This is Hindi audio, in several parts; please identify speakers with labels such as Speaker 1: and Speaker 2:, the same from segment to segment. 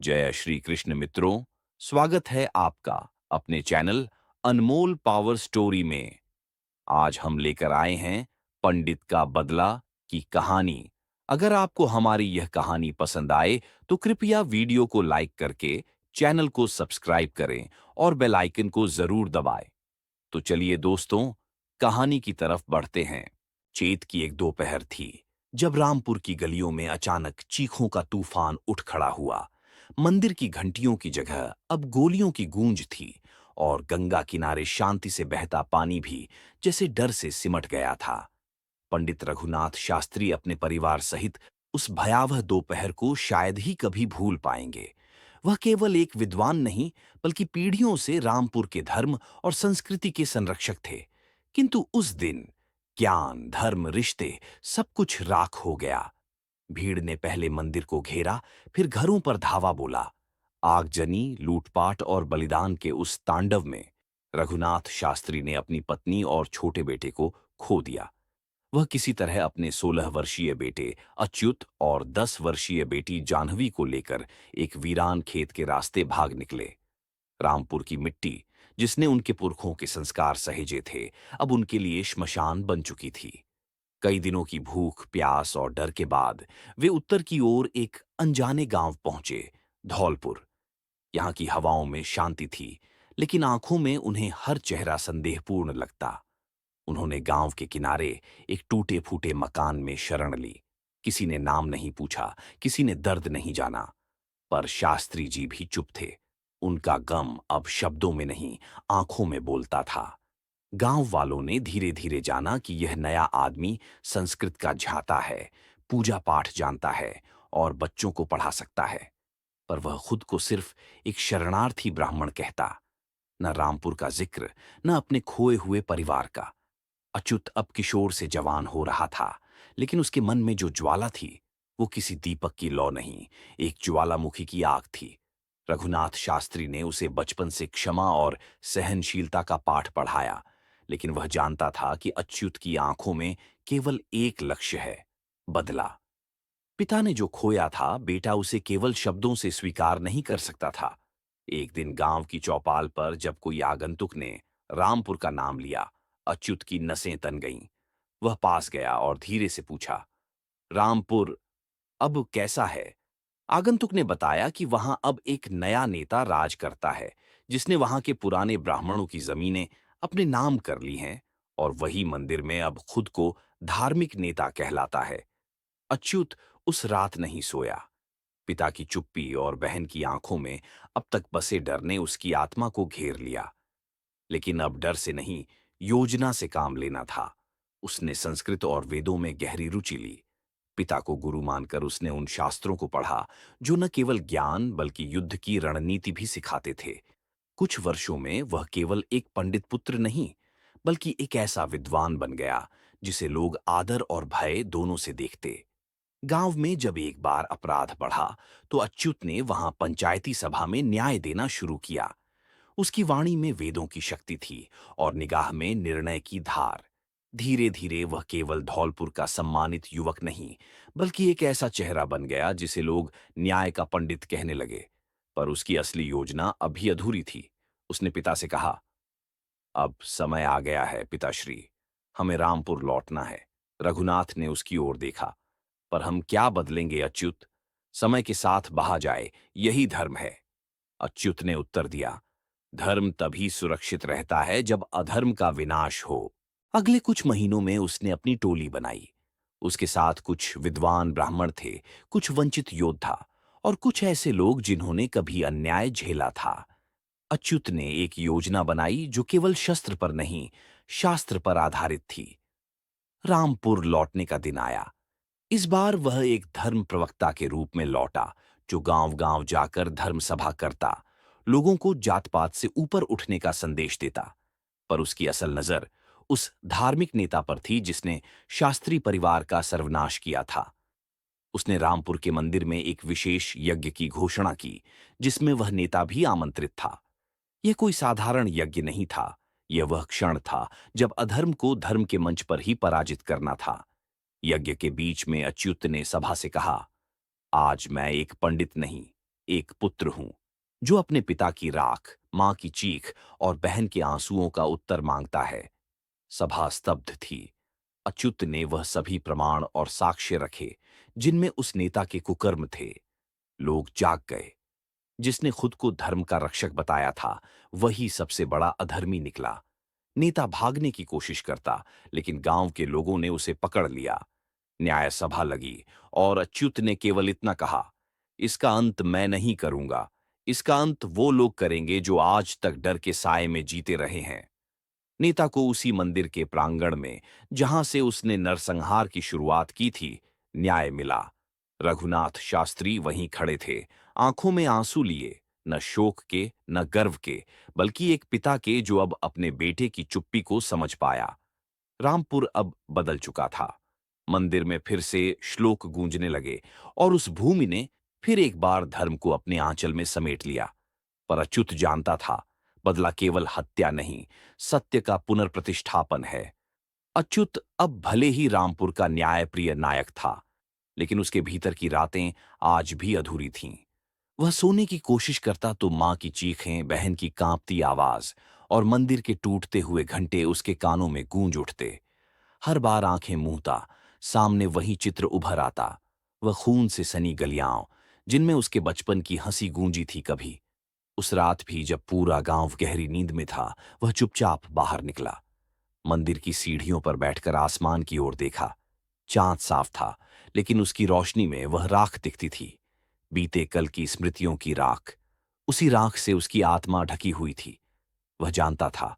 Speaker 1: जय श्री कृष्ण मित्रों, स्वागत है आपका अपने चैनल अनमोल पावर स्टोरी में। आज हम लेकर आए हैं पंडित का बदला की कहानी। अगर आपको हमारी यह कहानी पसंद आए तो कृपया वीडियो को लाइक करके चैनल को सब्सक्राइब करें और बेल आइकन को जरूर दबाएं। तो चलिए दोस्तों, कहानी की तरफ बढ़ते हैं। चैत की एक दोपहर थी जब रामपुर की गलियों में अचानक चीखों का तूफान उठ खड़ा हुआ। मंदिर की घंटियों की जगह अब गोलियों की गूंज थी और गंगा किनारे शांति से बहता पानी भी जैसे डर से सिमट गया था। पंडित रघुनाथ शास्त्री अपने परिवार सहित उस भयावह दोपहर को शायद ही कभी भूल पाएंगे। वह केवल एक विद्वान नहीं, बल्कि पीढ़ियों से रामपुर के धर्म और संस्कृति के संरक्षक थे। किंतु उस दिन ज्ञान, धर्म, रिश्ते सब कुछ राख हो गया। भीड़ ने पहले मंदिर को घेरा, फिर घरों पर धावा बोला। आगजनी, लूटपाट और बलिदान के उस तांडव में रघुनाथ शास्त्री ने अपनी पत्नी और छोटे बेटे को खो दिया। वह किसी तरह अपने 16 वर्षीय बेटे अच्युत और 10 वर्षीय बेटी जाह्नवी को लेकर एक वीरान खेत के रास्ते भाग निकले। रामपुर की मिट्टी, जिसने उनके पुरखों के संस्कार सहेजे थे, अब उनके लिए श्मशान बन चुकी थी। कई दिनों की भूख, प्यास और डर के बाद वे उत्तर की ओर एक अनजाने गांव पहुंचे, धौलपुर। यहाँ की हवाओं में शांति थी, लेकिन आंखों में उन्हें हर चेहरा संदेहपूर्ण लगता। उन्होंने गांव के किनारे एक टूटे फूटे मकान में शरण ली। किसी ने नाम नहीं पूछा, किसी ने दर्द नहीं जाना। पर शास्त्री जी भी चुप थे। उनका गम अब शब्दों में नहीं, आंखों में बोलता था। गांव वालों ने धीरे धीरे जाना कि यह नया आदमी संस्कृत का झाता है, पूजा पाठ जानता है और बच्चों को पढ़ा सकता है। पर वह खुद को सिर्फ एक शरणार्थी ब्राह्मण कहता। न रामपुर का जिक्र, न अपने खोए हुए परिवार का। अच्युत अब किशोर से जवान हो रहा था, लेकिन उसके मन में जो ज्वाला थी, वो किसी दीपक की लौ नहीं, एक ज्वालामुखी की आग थी। रघुनाथ शास्त्री ने उसे बचपन से क्षमा और सहनशीलता का पाठ पढ़ाया, लेकिन वह जानता था कि अच्युत की आंखों में केवल एक लक्ष्य है, बदला। पिता ने जो खोया था, बेटा उसे केवल शब्दों से स्वीकार नहीं कर सकता था। एक दिन गांव की चौपाल पर जब कोई आगंतुक ने रामपुर का नाम लिया, अच्युत की नसें तन गईं। वह पास गया और धीरे से पूछा, रामपुर अब कैसा है? आगंतुक ने बताया कि वहां अब एक नया नेता राज करता है, जिसने वहां के पुराने ब्राह्मणों की जमीनें अपने नाम कर ली हैं और वही मंदिर में अब खुद को धार्मिक नेता कहलाता है। अच्युत उस रात नहीं सोया। पिता की चुप्पी और बहन की आंखों में अब तक बसे डर ने उसकी आत्मा को घेर लिया। लेकिन अब डर से नहीं, योजना से काम लेना था। उसने संस्कृत और वेदों में गहरी रुचि ली। पिता को गुरु मानकर उसने उन शास्त्रों को पढ़ा जो न केवल ज्ञान बल्कि युद्ध की रणनीति भी सिखाते थे। कुछ वर्षों में वह केवल एक पंडित पुत्र नहीं, बल्कि एक ऐसा विद्वान बन गया जिसे लोग आदर और भय दोनों से देखते। गांव में जब एक बार अपराध बढ़ा, तो अच्युत ने वहां पंचायती सभा में न्याय देना शुरू किया। उसकी वाणी में वेदों की शक्ति थी और निगाह में निर्णय की धार। धीरे धीरे वह केवल धौलपुर का सम्मानित युवक नहीं, बल्कि एक ऐसा चेहरा बन गया जिसे लोग न्याय का पंडित कहने लगे। पर उसकी असली योजना अभी अधूरी थी। उसने पिता से कहा, अब समय आ गया है पिताश्री, हमें रामपुर लौटना है। रघुनाथ ने उसकी ओर देखा। पर हम क्या बदलेंगे अच्युत? समय के साथ बहा जाए, यही धर्म है। अच्युत ने उत्तर दिया, धर्म तभी सुरक्षित रहता है जब अधर्म का विनाश हो। अगले कुछ महीनों में उसने अपनी टोली बनाई। उसके साथ कुछ विद्वान ब्राह्मण थे, कुछ वंचित योद्धा और कुछ ऐसे लोग जिन्होंने कभी अन्याय झेला था। अच्युत ने एक योजना बनाई जो केवल शस्त्र पर नहीं, शास्त्र पर आधारित थी। रामपुर लौटने का दिन आया। इस बार वह एक धर्म प्रवक्ता के रूप में लौटा, जो गांव-गांव जाकर धर्म सभा करता, लोगों को जात-पात से ऊपर उठने का संदेश देता। पर उसकी असल नजर उस धार्मिक नेता पर थी जिसने शास्त्री परिवार का सर्वनाश किया था। उसने रामपुर के मंदिर में एक विशेष यज्ञ की घोषणा की, जिसमें वह नेता भी आमंत्रित था। यह कोई साधारण यज्ञ नहीं था। यह वह क्षण था जब अधर्म को धर्म के मंच पर ही पराजित करना था। यज्ञ के बीच में अच्युत ने सभा से कहा, आज मैं एक पंडित नहीं, एक पुत्र हूं जो अपने पिता की राख, मां की चीख और बहन के आंसुओं का उत्तर मांगता है। सभा स्तब्ध थी। अच्युत ने वह सभी प्रमाण और साक्ष्य रखे जिनमें उस नेता के कुकर्म थे। लोग जाग गए। जिसने खुद को धर्म का रक्षक बताया था, वही सबसे बड़ा अधर्मी निकला। नेता भागने की कोशिश करता, लेकिन गांव के लोगों ने उसे पकड़ लिया। न्याय सभा लगी और अच्युत ने केवल इतना कहा, इसका अंत मैं नहीं करूंगा। इसका अंत वो लोग करेंगे जो आज तक डर के साए में जीते रहे हैं। नेता को उसी मंदिर के प्रांगण में, जहां से उसने नरसंहार की शुरुआत की थी, न्याय मिला। रघुनाथ शास्त्री वहीं खड़े थे, आंखों में आंसू लिए, न शोक के न गर्व के, बल्कि एक पिता के जो अब अपने बेटे की चुप्पी को समझ पाया। रामपुर अब बदल चुका था। मंदिर में फिर से श्लोक गूंजने लगे और उस भूमि ने फिर एक बार धर्म को अपने आंचल में समेट लिया। पर अच्युत जानता था, बदला केवल हत्या नहीं, सत्य का पुनर्प्रतिष्ठापन है। अच्युत अब भले ही रामपुर का न्यायप्रिय नायक था, लेकिन उसके भीतर की रातें आज भी अधूरी थीं। वह सोने की कोशिश करता तो मां की चीखें, बहन की कांपती आवाज और मंदिर के टूटते हुए घंटे उसके कानों में गूंज उठते। हर बार आंखें मूंदता, सामने वही चित्र उभर आता, वह खून से सनी गलियां जिनमें उसके बचपन की हंसी गूंजी थी कभी। उस रात भी जब पूरा गांव गहरी नींद में था, वह चुपचाप बाहर निकला। मंदिर की सीढ़ियों पर बैठकर आसमान की ओर देखा। चांद साफ था, लेकिन उसकी रोशनी में वह राख दिखती थी। बीते कल की स्मृतियों की राख। उसी राख से उसकी आत्मा ढकी हुई थी। वह जानता था,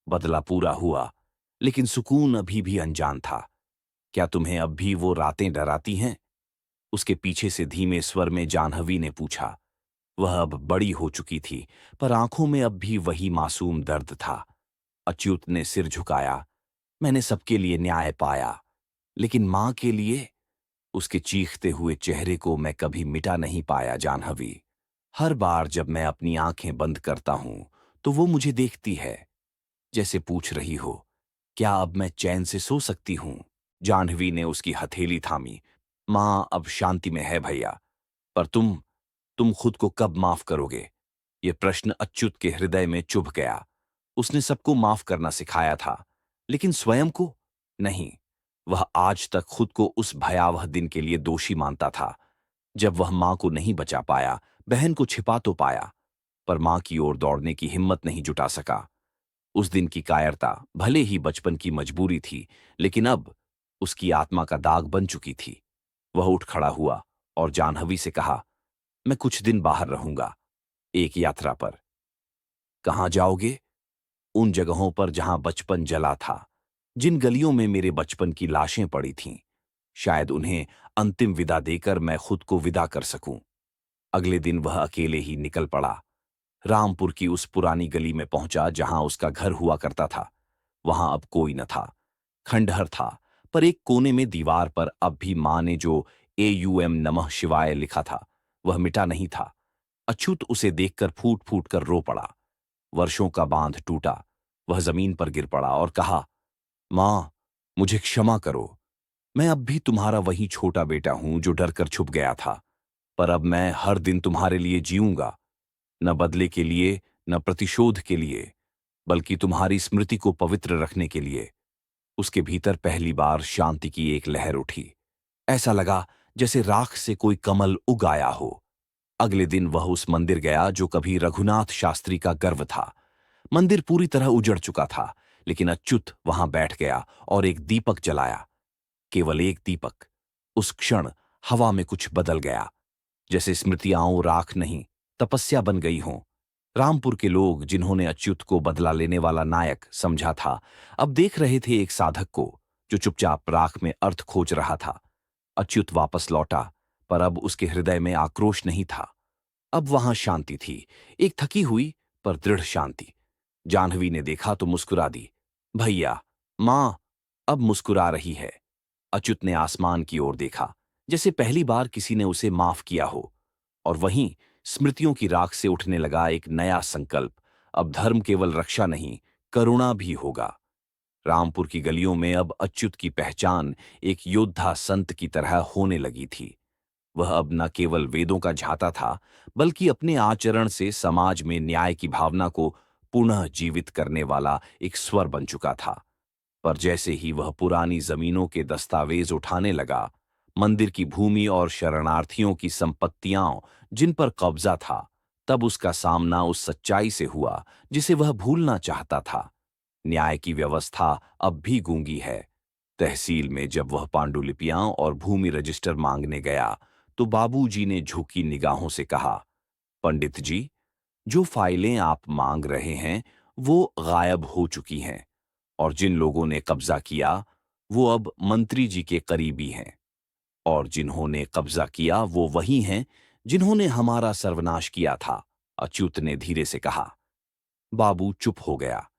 Speaker 1: बदला पूरा हुआ, लेकिन सुकून अभी भी अनजान था। क्या तुम्हें अब भी वो रातें डराती हैं? उसके पीछे से धीमे स्वर में जाह्नवी ने पूछा। वह अब बड़ी हो चुकी थी, पर आंखों में अब भी वही मासूम दर्द था। अच्युत ने सिर झुकाया। मैंने सबके लिए न्याय पाया, लेकिन मां के लिए? उसके चीखते हुए चेहरे को मैं कभी मिटा नहीं पाया जाह्नवी। हर बार जब मैं अपनी आंखें बंद करता हूं, तो वो मुझे देखती है, जैसे पूछ रही हो, क्या अब मैं चैन से सो सकती हूं? जाह्नवी ने उसकी हथेली थामी। मां अब शांति में है भैया, पर तुम खुद को कब माफ करोगे? ये प्रश्न अच्युत के हृदय में चुभ गया। उसने सबको माफ करना सिखाया था, लेकिन स्वयं को नहीं। वह आज तक खुद को उस भयावह दिन के लिए दोषी मानता था, जब वह मां को नहीं बचा पाया, बहन को छिपा तो पाया, पर मां की ओर दौड़ने की हिम्मत नहीं जुटा सका। उस दिन की कायरता भले ही बचपन की मजबूरी थी, लेकिन अब उसकी आत्मा का दाग बन चुकी थी। वह उठ खड़ा हुआ और जाह्नवी से कहा, मैं कुछ दिन बाहर रहूंगा, एक यात्रा पर। कहाँ जाओगे? उन जगहों पर जहां बचपन जला था, जिन गलियों में मेरे बचपन की लाशें पड़ी थीं। शायद उन्हें अंतिम विदा देकर मैं खुद को विदा कर सकूं। अगले दिन वह अकेले ही निकल पड़ा। रामपुर की उस पुरानी गली में पहुंचा जहां उसका घर हुआ करता था। वहां अब कोई न था। खंडहर था, पर एक कोने में दीवार पर अब भी मां ने जो AUM नमः शिवाय लिखा था, वह मिटा नहीं था। अछूत उसे देखकर फूट फूट कर रो पड़ा। वर्षों का बांध टूटा। वह जमीन पर गिर पड़ा और कहा, मां, मुझे क्षमा करो। मैं अब भी तुम्हारा वही छोटा बेटा हूं जो डरकर छुप गया था। पर अब मैं हर दिन तुम्हारे लिए जीऊंगा, न बदले के लिए, न प्रतिशोध के लिए, बल्कि तुम्हारी स्मृति को पवित्र रखने के लिए। उसके भीतर पहली बार शांति की एक लहर उठी। ऐसा लगा जैसे राख से कोई कमल उग आया हो। अगले दिन वह उस मंदिर गया जो कभी रघुनाथ शास्त्री का गर्व था। मंदिर पूरी तरह उजड़ चुका था, लेकिन अच्युत वहां बैठ गया और एक दीपक जलाया। केवल एक दीपक। उस क्षण हवा में कुछ बदल गया, जैसे स्मृतियां राख नहीं, तपस्या बन गई हों। रामपुर के लोग, जिन्होंने अच्युत को बदला लेने वाला नायक समझा था, अब देख रहे थे एक साधक को जो चुपचाप राख में अर्थ खोज रहा था। अच्युत वापस लौटा, पर अब उसके हृदय में आक्रोश नहीं था। अब वहां शांति थी, एक थकी हुई पर दृढ़ शांति। जाह्नवी ने देखा तो मुस्कुरा दी। भैया, मां अब मुस्कुरा रही है। अच्युत ने आसमान की ओर देखा, जैसे पहली बार किसी ने उसे माफ किया हो। और वहीं स्मृतियों की राख से उठने लगा एक नया संकल्प। अब धर्म केवल रक्षा नहीं, करुणा भी होगा। रामपुर की गलियों में अब अच्युत की पहचान एक योद्धा संत की तरह होने लगी थी। वह अब न केवल वेदों का झाता था, बल्कि अपने आचरण से समाज में न्याय की भावना को पुनः जीवित करने वाला एक स्वर बन चुका था। पर जैसे ही वह पुरानी जमीनों के दस्तावेज उठाने लगा, मंदिर की भूमि और शरणार्थियों की संपत्तियां जिन पर कब्जा था, तब उसका सामना उस सच्चाई से हुआ जिसे वह भूलना चाहता था। न्याय की व्यवस्था अब भी गूंगी है। तहसील में जब वह पांडुलिपियां और भूमि रजिस्टर मांगने गया, तो बाबूजी ने झुकी निगाहों से कहा, पंडित जी, जो फाइलें आप मांग रहे हैं, वो गायब हो चुकी हैं, और जिन लोगों ने कब्जा किया, वो अब मंत्री जी के करीबी हैं, और जिन्होंने कब्जा किया वो वही हैं जिन्होंने हमारा सर्वनाश किया था। अच्युत ने धीरे से कहा। बाबू चुप हो गया।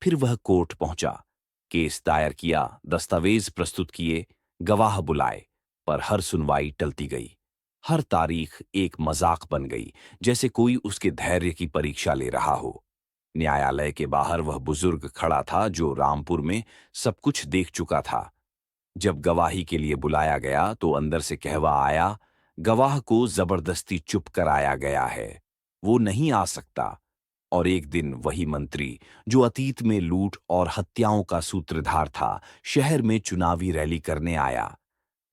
Speaker 1: फिर वह कोर्ट पहुंचा, केस दायर किया, दस्तावेज प्रस्तुत किए, गवाह बुलाए, पर हर सुनवाई टलती गई। हर तारीख एक मजाक बन गई, जैसे कोई उसके धैर्य की परीक्षा ले रहा हो। न्यायालय के बाहर वह बुजुर्ग खड़ा था जो रामपुर में सब कुछ देख चुका था। जब गवाही के लिए बुलाया गया तो अंदर से कहवा आया, गवाह को जबरदस्ती चुप कराया गया है, वो नहीं आ सकता। और एक दिन वही मंत्री, जो अतीत में लूट और हत्याओं का सूत्रधार था, शहर में चुनावी रैली करने आया।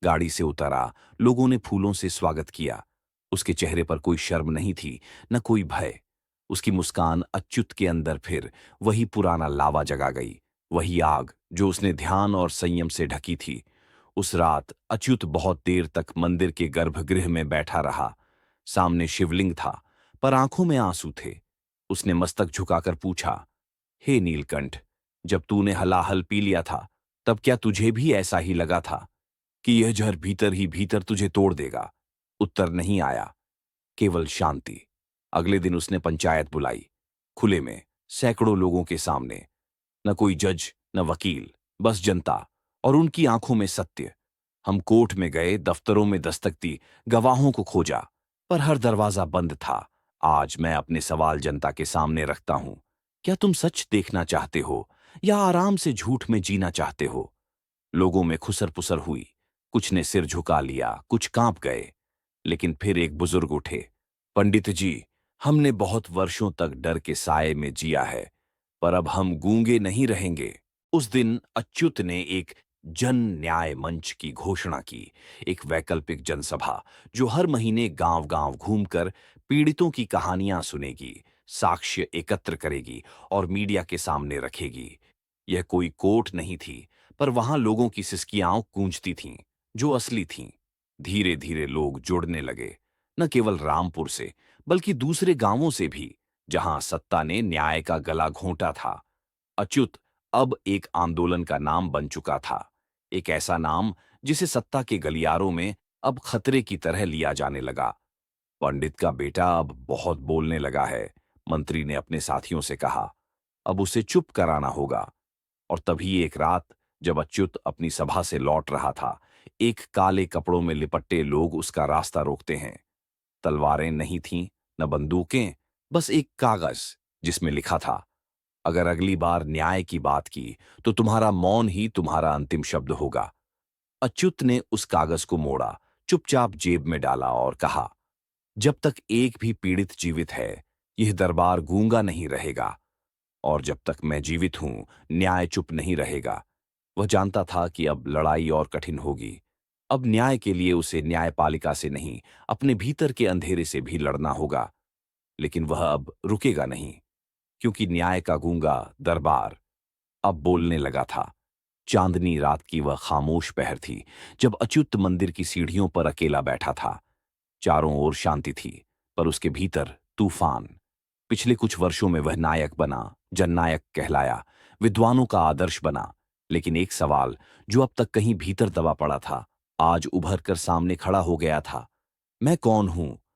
Speaker 1: गाड़ी से उतरा, लोगों ने फूलों से स्वागत किया। उसके चेहरे पर कोई शर्म नहीं थी, न कोई भय। उसकी मुस्कान अच्युत के अंदर फिर वही पुराना लावा जगा गई, वही आग जो उसने ध्यान और संयम से ढकी थी। उस रात अच्युत बहुत देर तक मंदिर के गर्भगृह में बैठा रहा। सामने शिवलिंग था, पर आंखों में आंसू थे। उसने मस्तक झुकाकर पूछा, हे नीलकंठ, जब तूने हलाहल पी लिया था, तब क्या तुझे भी ऐसा ही लगा था कि यह जहर भीतर ही भीतर तुझे तोड़ देगा? उत्तर नहीं आया, केवल शांति। अगले दिन उसने पंचायत बुलाई, खुले में, सैकड़ों लोगों के सामने। न कोई जज, न वकील, बस जनता, और उनकी आंखों में सत्य। हम कोर्ट में गए, दफ्तरों में दस्तक दी, गवाहों को खोजा, पर हर दरवाजा बंद था। आज मैं अपने सवाल जनता के सामने रखता हूं। क्या तुम सच देखना चाहते हो, या आराम से झूठ में जीना चाहते हो? लोगों में खुसर पुसर हुई। कुछ ने सिर झुका लिया, कुछ कांप गए। लेकिन फिर एक बुजुर्ग उठे। पंडित जी, हमने बहुत वर्षों तक डर के साए में जिया है, पर अब हम गूंगे नहीं रहेंगे। उस दिन अच्युत ने एक जन न्याय मंच की घोषणा की, एक वैकल्पिक जनसभा जो हर महीने गांव-गांव घूमकर पीड़ितों की कहानियां सुनेगी, साक्ष्य एकत्र करेगी और मीडिया के सामने रखेगी। यह कोई कोर्ट नहीं थी, पर वहां लोगों की सिसकियां गूंजती थीं, जो असली थीं। धीरे-धीरे लोग जुड़ने लगे, न केवल रामपुर से, बल्कि दूसरे गांवों से भी, जहां सत्ता ने न्याय का गला घोंटा था। अच्युत अब एक आंदोलन का नाम बन चुका था, एक ऐसा नाम जिसे सत्ता के गलियारों में अब खतरे की तरह लिया जाने लगा। पंडित का बेटा अब बहुत बोलने लगा है, मंत्री ने अपने साथियों से कहा। अब उसे चुप कराना होगा। और तभी एक रात, जब अच्युत अपनी सभा से लौट रहा था, एक काले कपड़ों में लिपटे लोग उसका रास्ता रोकते हैं। तलवारें नहीं थीं, न बंदूकें, बस एक कागज जिसमें लिखा था, अगर अगली बार न्याय की बात की, तो तुम्हारा मौन ही तुम्हारा अंतिम शब्द होगा। अच्युत ने उस कागज को मोड़ा, चुपचाप जेब में डाला और कहा, जब तक एक भी पीड़ित जीवित है, यह दरबार गूंगा नहीं रहेगा। और जब तक मैं जीवित हूं, न्याय चुप नहीं रहेगा। वह जानता था कि अब लड़ाई और कठिन होगी। अब न्याय के लिए उसे न्यायपालिका से नहीं, अपने भीतर के अंधेरे से भी लड़ना होगा। लेकिन वह अब रुकेगा नहीं, क्योंकि न्याय का गूंगा दरबार अब बोलने लगा था। चांदनी रात की वह खामोश पहर थी, जब अच्युत मंदिर की सीढ़ियों पर अकेला बैठा था। चारों ओर शांति थी, पर उसके भीतर तूफान। पिछले कुछ वर्षों में वह नायक बना, जननायक कहलाया, विद्वानों का आदर्श बना। लेकिन एक सवाल जो अब तक कहीं भीतर दबा पड़ा था, आज उभर कर सामने खड़ा हो गया था। मैं कौन हूं?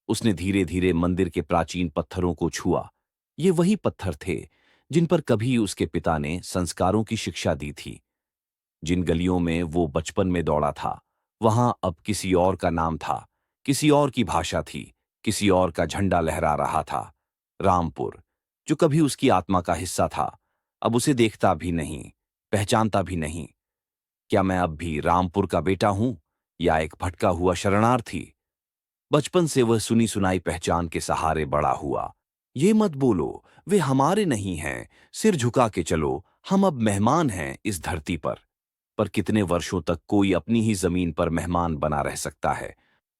Speaker 1: उसने धीरे धीरे मंदिर के प्राचीन पत्थरों को छुआ। ये वही पत्थर थे जिन पर कभी उसके पिता ने संस्कारों की शिक्षा दी थी। जिन गलियों में वो बचपन में दौड़ा था, वहां अब किसी और का नाम था, किसी और की भाषा थी, किसी और का झंडा लहरा रहा था। रामपुर, जो कभी उसकी आत्मा का हिस्सा था, अब उसे देखता भी नहीं, पहचानता भी नहीं। क्या मैं अब भी रामपुर का बेटा हूं, या एक भटका हुआ शरणार्थी? बचपन से वह सुनी सुनाई पहचान के सहारे बड़ा हुआ। ये मत बोलो, वे हमारे नहीं हैं, सिर झुका के चलो, हम अब मेहमान हैं इस धरती पर। पर कितने वर्षों तक कोई अपनी ही जमीन पर मेहमान बना रह सकता है?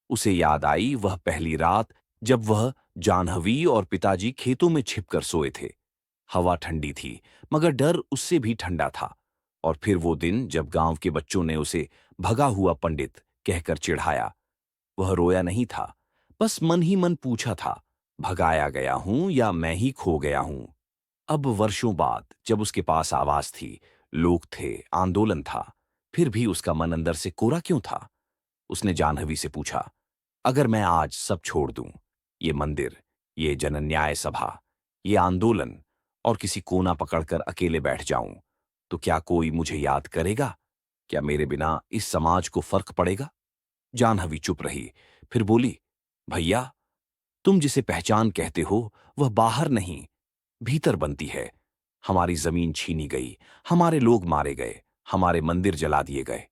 Speaker 1: उसे याद आई वह पहली रात जब वह, जाह्नवी और पिताजी खेतों में छिपकर सोए थे। हवा ठंडी थी, मगर डर उससे भी ठंडा था। और फिर वो दिन जब गांव के बच्चों ने उसे भगा हुआ पंडित कहकर चिढ़ाया। वह रोया नहीं था, बस मन ही मन पूछा था, भगाया गया हूं या मैं ही खो गया हूं? अब वर्षों बाद जब उसके पास आवाज थी, लोग थे, आंदोलन था, फिर भी उसका मन अंदर से कोरा क्यों था? उसने जाह्नवी से पूछा, अगर मैं आज सब छोड़ दूं, ये मंदिर, ये जनन्याय सभा, ये आंदोलन, और किसी कोना पकड़कर अकेले बैठ जाऊं, तो क्या कोई मुझे याद करेगा? क्या मेरे बिना इस समाज को फर्क पड़ेगा? जाह्नवी चुप रही, फिर बोली, भैया, तुम जिसे पहचान कहते हो वह बाहर नहीं, भीतर बनती है। हमारी जमीन छीनी गई, हमारे लोग मारे गए, हमारे मंदिर जला दिए गए।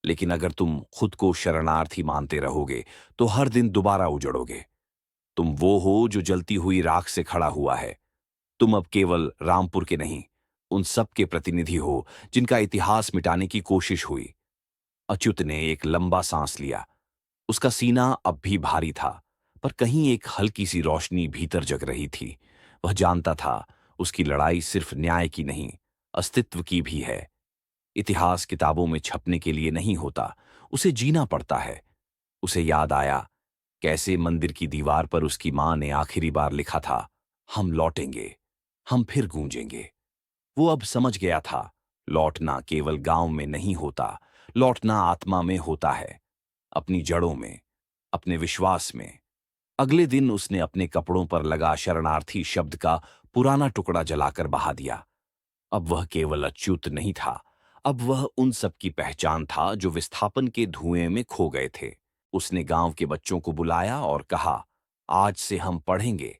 Speaker 1: लेकिन अगर तुम खुद को शरणार्थी मानते रहोगे तो हर दिन दोबारा उजड़ोगे। तुम वो हो जो जलती हुई राख से खड़ा हुआ है। तुम अब केवल रामपुर के नहीं, उन सब के प्रतिनिधि हो जिनका इतिहास मिटाने की कोशिश हुई। अच्युत ने एक लंबा सांस लिया। उसका सीना अब भी भारी था, पर कहीं एक हल्की सी रोशनी भीतर जग रही थी। वह जानता था उसकी लड़ाई सिर्फ न्याय की नहीं, अस्तित्व की भी है। इतिहास किताबों में छपने के लिए नहीं होता, उसे जीना पड़ता है। उसे याद आया कैसे मंदिर की दीवार पर उसकी मां ने आखिरी बार लिखा था, हम लौटेंगे, हम फिर गूंजेंगे। वो अब समझ गया था, लौटना केवल गांव में नहीं होता, लौटना आत्मा में होता है, अपनी जड़ों में, अपने विश्वास में। अगले दिन उसने अपने कपड़ों पर लगा शरणार्थी शब्द का पुराना टुकड़ा जलाकर बहा दिया। अब वह केवल अच्युत नहीं था, अब वह उन सब की पहचान था जो विस्थापन के धुएं में खो गए थे। उसने गांव के बच्चों को बुलाया और कहा, आज से हम पढ़ेंगे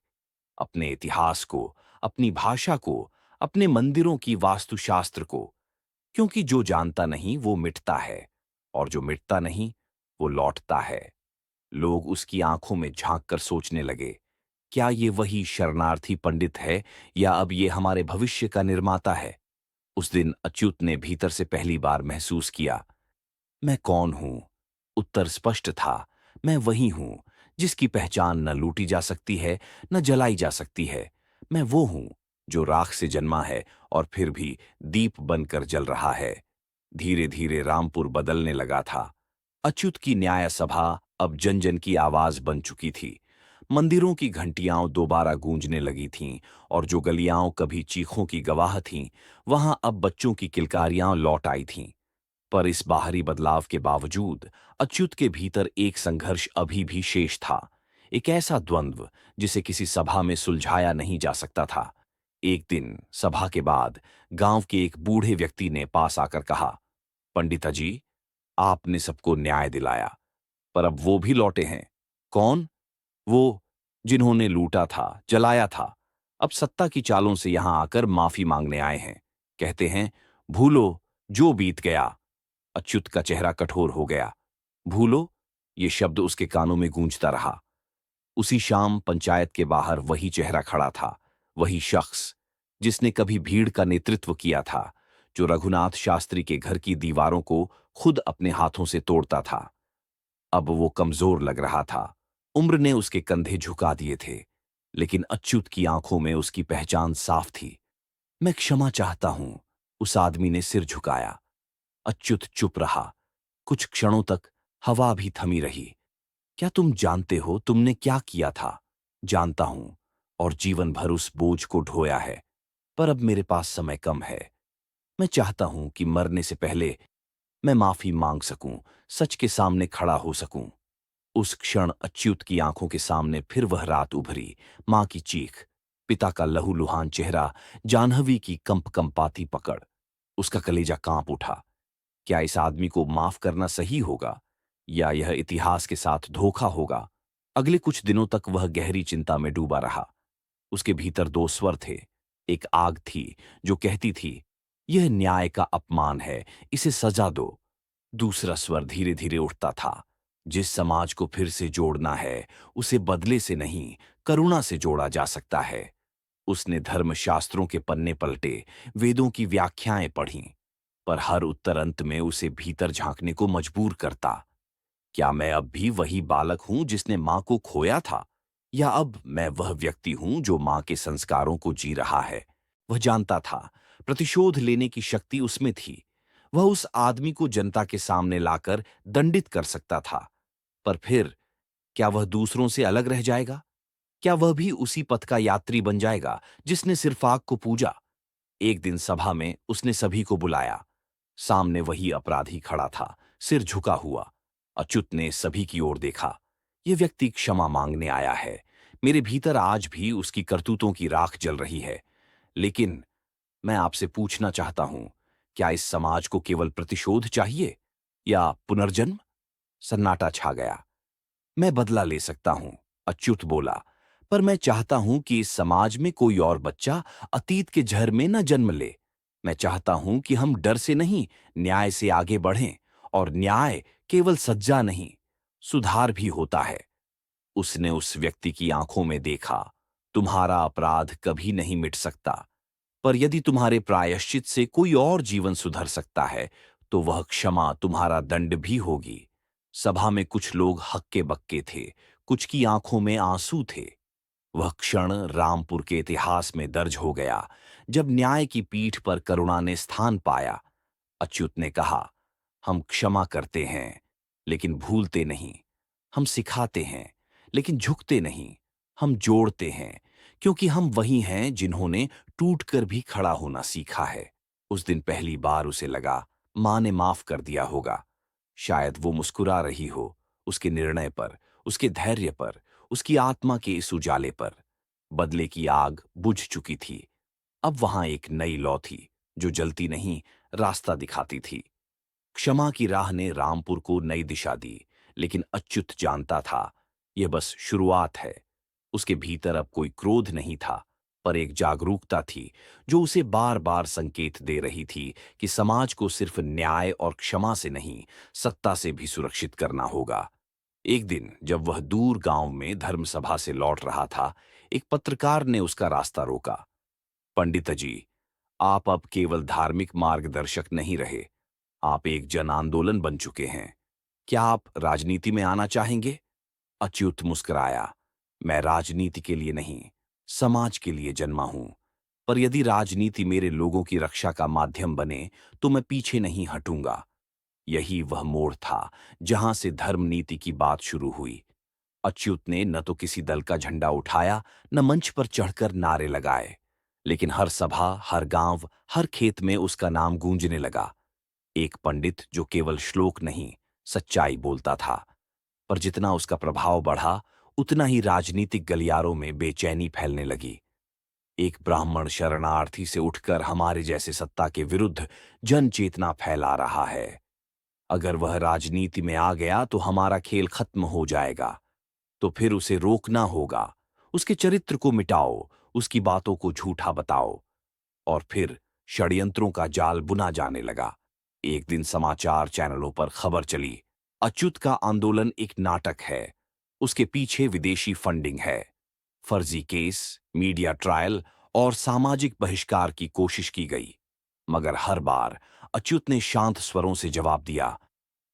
Speaker 1: अपने इतिहास को, अपनी भाषा को, अपने मंदिरों की वास्तुशास्त्र को, क्योंकि जो जानता नहीं वो मिटता है, और जो मिटता नहीं वो लौटता है। लोग उसकी आंखों में झांक कर सोचने लगे, क्या ये वही शरणार्थी पंडित है, या अब ये हमारे भविष्य का निर्माता है? उस दिन अच्युत ने भीतर से पहली बार महसूस किया, मैं कौन हूं? उत्तर स्पष्ट था, मैं वही हूं जिसकी पहचान न लूटी जा सकती है, न जलाई जा सकती है। मैं वो हूं जो राख से जन्मा है और फिर भी दीप बनकर जल रहा है। धीरे धीरे रामपुर बदलने लगा था। अच्युत की न्याय सभा अब जन जन की आवाज बन चुकी थी। मंदिरों की घंटियां दोबारा गूंजने लगी थीं, और जो गलियां कभी चीखों की गवाह थीं, वहां अब बच्चों की किलकारियां लौट आई थीं। पर इस बाहरी बदलाव के बावजूद अच्युत के भीतर एक संघर्ष अभी भी शेष था। एक ऐसा द्वंद्व जिसे किसी सभा में सुलझाया नहीं जा सकता था। एक दिन सभा के बाद गांव के एक बूढ़े व्यक्ति ने पास आकर कहा, पंडिता जी, आपने सबको न्याय दिलाया, पर अब वो भी लौटे हैं। कौन? वो जिन्होंने लूटा था, जलाया था, अब सत्ता की चालों से यहां आकर माफी मांगने आए हैं। कहते हैं, भूलो जो बीत गया। अच्युत का चेहरा कठोर हो गया। भूलो, ये शब्द उसके कानों में गूंजता रहा। उसी शाम पंचायत के बाहर वही चेहरा खड़ा था, वही शख्स जिसने कभी भीड़ का नेतृत्व किया था, जो रघुनाथ शास्त्री के घर की दीवारों को खुद अपने हाथों से तोड़ता था। अब वो कमजोर लग रहा था, उम्र ने उसके कंधे झुका दिए थे, लेकिन अच्युत की आंखों में उसकी पहचान साफ थी। मैं क्षमा चाहता हूं, उस आदमी ने सिर झुकाया। अच्युत चुप रहा। कुछ क्षणों तक हवा भी थमी रही। क्या तुम जानते हो तुमने क्या किया था? जानता हूं, और जीवन भर उस बोझ को ढोया है। पर अब मेरे पास समय कम है। मैं चाहता हूं कि मरने से पहले मैं माफी मांग सकूं, सच के सामने खड़ा हो सकूं। उस क्षण अच्युत की आंखों के सामने फिर वह रात उभरी, मां की चीख, पिता का लहूलुहान चेहरा, जाह्नवी की कंप कंपाती पकड़। उसका कलेजा कांप उठा। क्या इस आदमी को माफ करना सही होगा, या यह इतिहास के साथ धोखा होगा? अगले कुछ दिनों तक वह गहरी चिंता में डूबा रहा। उसके भीतर दो स्वर थे। एक आग थी जो कहती थी, यह न्याय का अपमान है, इसे सजा दो। दूसरा स्वर धीरे धीरे उठता था। जिस समाज को फिर से जोड़ना है, उसे बदले से नहीं, करुणा से जोड़ा जा सकता है। उसने धर्मशास्त्रों के पन्ने पलटे, वेदों की व्याख्याएं पढ़ीं, पर हर उत्तर अंत में उसे भीतर झांकने को मजबूर करता। क्या मैं अब भी वही बालक हूं जिसने मां को खोया था, या अब मैं वह व्यक्ति हूं जो मां के संस्कारों को जी रहा है? वह जानता था, प्रतिशोध लेने की शक्ति उसमें थी। वह उस आदमी को जनता के सामने लाकर दंडित कर सकता था। पर फिर क्या वह दूसरों से अलग रह जाएगा? क्या वह भी उसी पथ का यात्री बन जाएगा जिसने सिर्फ आग को पूजा? एक दिन सभा में उसने सभी को बुलाया। सामने वही अपराधी खड़ा था, सिर झुका हुआ। अच्युत ने सभी की ओर देखा। यह व्यक्ति क्षमा मांगने आया है। मेरे भीतर आज भी उसकी करतूतों की राख जल रही है। लेकिन मैं आपसे पूछना चाहता हूं, क्या इस समाज को केवल प्रतिशोध चाहिए या पुनर्जन्म? सन्नाटा छा गया। मैं बदला ले सकता हूं, अच्युत बोला, पर मैं चाहता हूं कि इस समाज में कोई और बच्चा अतीत के झर में न जन्म ले। मैं चाहता हूं कि हम डर से नहीं, न्याय से आगे बढ़ें, और न्याय केवल सज्जा नहीं, सुधार भी होता है। उसने उस व्यक्ति की आंखों में देखा। तुम्हारा अपराध कभी नहीं मिट सकता, पर यदि तुम्हारे प्रायश्चित से कोई और जीवन सुधर सकता है, तो वह क्षमा तुम्हारा दंड भी होगी। सभा में कुछ लोग हक्के बक्के थे, कुछ की आंखों में आंसू थे। वह क्षण रामपुर के इतिहास में दर्ज हो गया, जब न्याय की पीठ पर करुणा ने स्थान पाया। अच्युत ने कहा, हम क्षमा करते हैं, लेकिन भूलते नहीं। हम सिखाते हैं, लेकिन झुकते नहीं। हम जोड़ते हैं, क्योंकि हम वही हैं जिन्होंने टूटकर भी खड़ा होना सीखा है। उस दिन पहली बार उसे लगा, मां ने माफ कर दिया होगा। शायद वो मुस्कुरा रही हो, उसके निर्णय पर, उसके धैर्य पर, उसकी आत्मा के इस उजाले पर। बदले की आग बुझ चुकी थी। अब वहां एक नई लौ थी, जो जलती नहीं, रास्ता दिखाती थी। क्षमा की राह ने रामपुर को नई दिशा दी, लेकिन अच्युत जानता था, यह बस शुरुआत है। उसके भीतर अब कोई क्रोध नहीं था, पर एक जागरूकता थी, जो उसे बार बार संकेत दे रही थी कि समाज को सिर्फ न्याय और क्षमा से नहीं, सत्ता से भी सुरक्षित करना होगा। एक दिन जब वह दूर गांव में धर्मसभा से लौट रहा था, एक पत्रकार ने उसका रास्ता रोका। पंडित जी, आप अब केवल धार्मिक मार्गदर्शक नहीं रहे, आप एक जन आंदोलन बन चुके हैं। क्या आप राजनीति में आना चाहेंगे? अच्युत मुस्कुराया। मैं राजनीति के लिए नहीं, समाज के लिए जन्मा हूं। पर यदि राजनीति मेरे लोगों की रक्षा का माध्यम बने, तो मैं पीछे नहीं हटूंगा। यही वह मोड़ था जहां से धर्म नीति की बात शुरू हुई। अच्युत ने न तो किसी दल का झंडा उठाया, न मंच पर चढ़कर नारे लगाए, लेकिन हर सभा, हर गांव, हर खेत में उसका नाम गूंजने लगा। एक पंडित जो केवल श्लोक नहीं, सच्चाई बोलता था। पर जितना उसका प्रभाव बढ़ा, उतना ही राजनीतिक गलियारों में बेचैनी फैलने लगी। एक ब्राह्मण शरणार्थी से उठकर हमारे जैसे सत्ता के विरुद्ध जन चेतना फैला रहा है। अगर वह राजनीति में आ गया तो हमारा खेल खत्म हो जाएगा। तो फिर उसे रोकना होगा। उसके चरित्र को मिटाओ, उसकी बातों को झूठा बताओ। और फिर षड्यंत्रों का जाल बुना जाने लगा। एक दिन समाचार चैनलों पर खबर चली, अच्युत का आंदोलन एक नाटक है, उसके पीछे विदेशी फंडिंग है। फर्जी केस, मीडिया ट्रायल और सामाजिक बहिष्कार की कोशिश की गई, मगर हर बार अच्युत ने शांत स्वरों से जवाब दिया,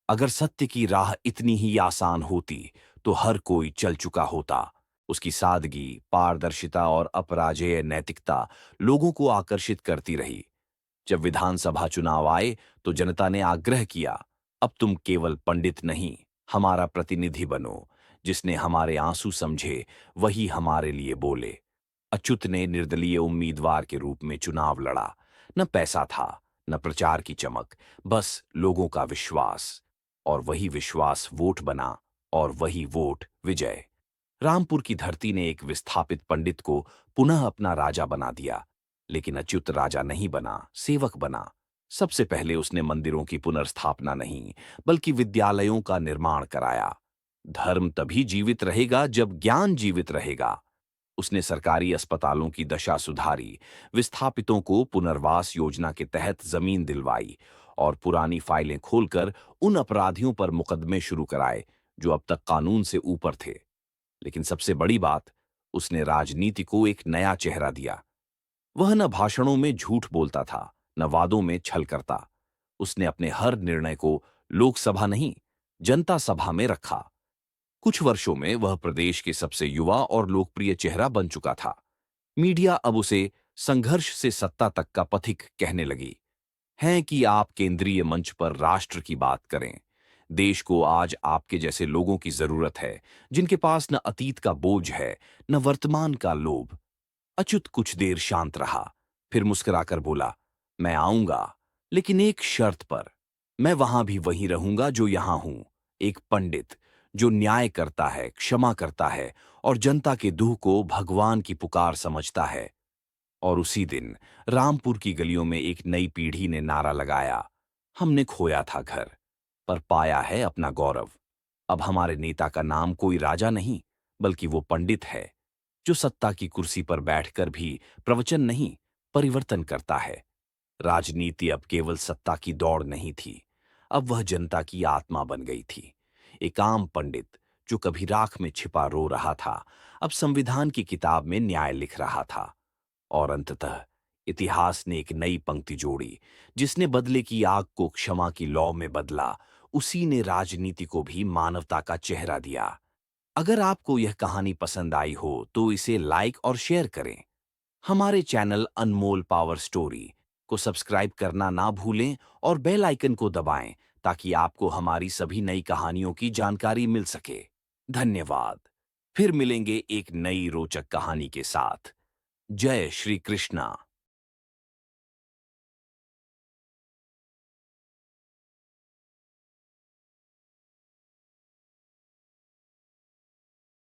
Speaker 1: अगर सत्य की राह इतनी ही आसान होती, तो हर कोई चल चुका होता। उसकी सादगी, पारदर्शिता और अपराजेय नैतिकता लोगों को आकर्षित करती रही। जब विधानसभा चुनाव आए, तो जनता ने आग्रह किया, अब तुम केवल पंडित नहीं, हमारा प्रतिनिधि बनो। जिसने हमारे आंसू समझे, वही हमारे लिए बोले। अच्युत ने निर्दलीय उम्मीदवार के रूप में चुनाव लड़ा। न पैसा था, न प्रचार की चमक, बस लोगों का विश्वास। और वही विश्वास वोट बना, और वही वोट विजय। रामपुर की धरती ने एक विस्थापित पंडित को पुनः अपना राजा बना दिया। लेकिन अच्युत राजा नहीं बना, सेवक बना। सबसे पहले उसने मंदिरों की पुनर्स्थापना नहीं, बल्कि विद्यालयों का निर्माण कराया। धर्म तभी जीवित रहेगा जब ज्ञान जीवित रहेगा। उसने सरकारी अस्पतालों की दशा सुधारी, विस्थापितों को पुनर्वास योजना के तहत जमीन दिलवाई, और पुरानी फाइलें खोलकर उन अपराधियों पर मुकदमे शुरू कराए जो अब तक कानून से ऊपर थे। लेकिन सबसे बड़ी बात, उसने राजनीति को एक नया चेहरा दिया। वह न भाषणों में झूठ बोलता था, न वादों में छल करता। उसने अपने हर निर्णय को लोकसभा नहीं, जनता सभा में रखा। कुछ वर्षों में वह प्रदेश के सबसे युवा और लोकप्रिय चेहरा बन चुका था। मीडिया अब उसे संघर्ष से सत्ता तक का पथिक कहने लगी। हैं कि आप केंद्रीय मंच पर राष्ट्र की बात करें। देश को आज आपके जैसे लोगों की जरूरत है, जिनके पास न अतीत का बोझ है, न वर्तमान का लोभ। अच्युत कुछ देर शांत रहा, फिर मुस्कुराकर बोला, मैं आऊंगा, लेकिन एक शर्त पर। मैं वहां भी वहीं रहूंगा जो यहां हूं, एक पंडित जो न्याय करता है, क्षमा करता है और जनता के दुख को भगवान की पुकार समझता है। और उसी दिन रामपुर की गलियों में एक नई पीढ़ी ने नारा लगाया, हमने खोया था घर, पर पाया है अपना गौरव। अब हमारे नेता का नाम कोई राजा नहीं, बल्कि वो पंडित है जो सत्ता की कुर्सी पर बैठकर भी प्रवचन नहीं, परिवर्तन करता है। राजनीति अब केवल सत्ता की दौड़ नहीं थी, अब वह जनता की आत्मा बन गई थी। एक आम पंडित जो कभी राख में छिपा रो रहा था, अब संविधान की किताब में न्याय लिख रहा था। और अंततः इतिहास ने एक नई पंक्ति जोड़ी, जिसने बदले की आग को क्षमा की लौ में बदला, उसी ने राजनीति को भी मानवता का चेहरा दिया। अगर आपको यह कहानी पसंद आई हो तो इसे लाइक और शेयर करें। हमारे चैनल अनमोल पावर स्टोरी को सब्सक्राइब करना ना भूलें और बेल आइकन को दबाएं ताकि आपको हमारी सभी नई कहानियों की जानकारी मिल सके। धन्यवाद। फिर मिलेंगे एक नई रोचक कहानी के साथ। जय श्री कृष्णा।